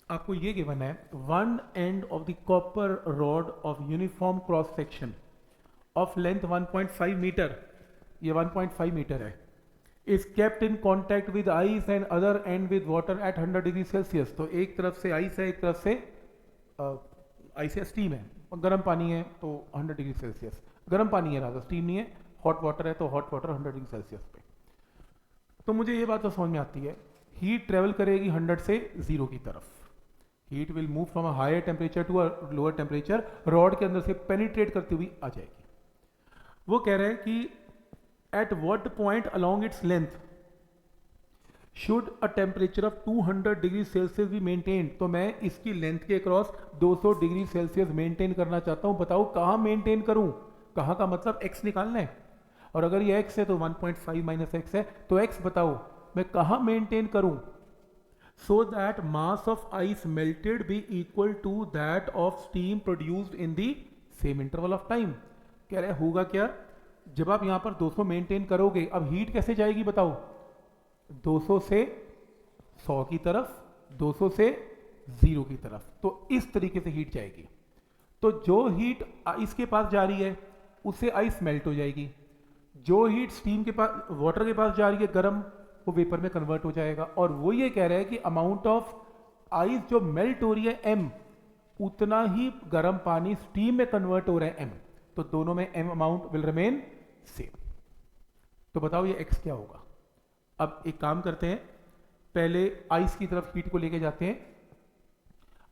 आपको ये गिवन है, one end of the copper rod of uniform cross section of length 1.5 metre, ये 1.5 metre है, is kept in contact with ice and other end with water at 100 degree Celsius. तो एक तरफ से ice है, एक तरफ से आइस है, स्टीम है, और गर्म पानी है तो 100 डिग्री सेल्सियस, गर्म पानी है राजा, स्टीम नहीं है, हॉट वाटर है तो हॉट वाटर 100 डिग्री सेल्सियस पे। तो मुझे ये बात तो समझ में आती है, हीट ट्रेवल करेगी 100 से 0 की तरफ, heat will move from a higher temperature to a lower temperature, rod के अंदर से पेनिट्रेट करती हुई आ जाएगी। वो कह रहे हैं कि at what point along its length should a temperature of 200 degree Celsius भी मेंटेन। तो मैं इसकी लेंथ के अक्रॉस 200 डिग्री सेल्सियस मेंटेन करना चाहता हूं, बताओ कहां मेंटेन करूं, कहां का मतलब x निकालना है, और अगर ये x है तो 1.5 माइनस एक्स है, तो x बताओ मैं कहां मेंटेन करूं, so that mass of ice melted be equal to that of steam produced in the same interval of time। कह रहे होगा क्या, जब आप यहां पर 200 मेंटेन करोगे, अब हीट कैसे जाएगी बताओ, 200 से 100 की तरफ, 200 से 0 की तरफ, तो इस तरीके से हीट जाएगी। तो जो हीट आइस के पास जा रही है उससे आइस मेल्ट हो जाएगी, जो हीट स्टीम के पास, वाटर के पास जा रही है गर्म, वो वेपर में कन्वर्ट हो जाएगा। और वो ये कह रहा है कि अमाउंट ऑफ आइस जो मेल्ट हो रही है m, उतना ही गर्म पानी स्टीम में कन्वर्ट हो रहा है m, तो दोनों में m amount will remain same. तो बताओ ये x क्या होगा। अब एक काम करते हैं, पहले आइस की तरफ हीट को लेके जाते हैं।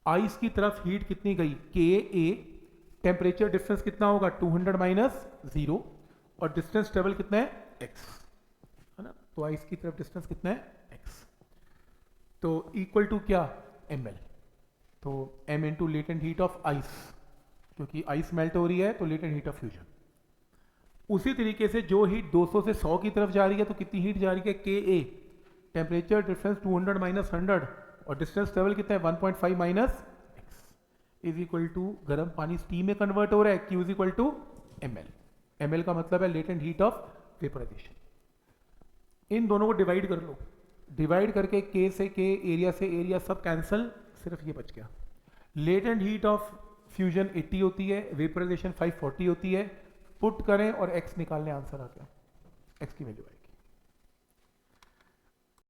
आइस की तरफ हीट कितनी गई, के ए, टेम्परेचर डिफरेंस कितना होगा 200 माइनस 0, और डिस्टेंस ट्रेवल कितना है x, है ना, तो आइस की तरफ डिस्टेंस कितना है x, तो इक्वल टू क्या ml, तो m into latent heat of ice, क्योंकि आइस मेल्ट हो रही है तो लेटेंट हीट ऑफ फ्यूजन। उसी तरीके से जो हीट 200 से 100 की तरफ जा रही है तो कितनी हीट जा रही है, के ए, टेम्परेचर डिफरेंस 200 माइनस 100, और डिस्टेंस ट्रेवल कितना है 1.5 minus x, is equal to गर्म पानी स्टीम में कन्वर्ट हो रहा है, Q is equal to ml, ml का मतलब है लेटेंट हीट ऑफ वेपराइजेशन। इन दोनों को डिवाइड कर लो, डिवाइड करके के से के, एरिया से एरिया, सब कैंसिल, सिर्फ ये बच गया। लेटेंट हीट ऑफ फ्यूजन 80 होती है, वेपराइजेशन 540 होती है, पुट करें और x निकालने, आंसर आ गया, x की वैल्यू है।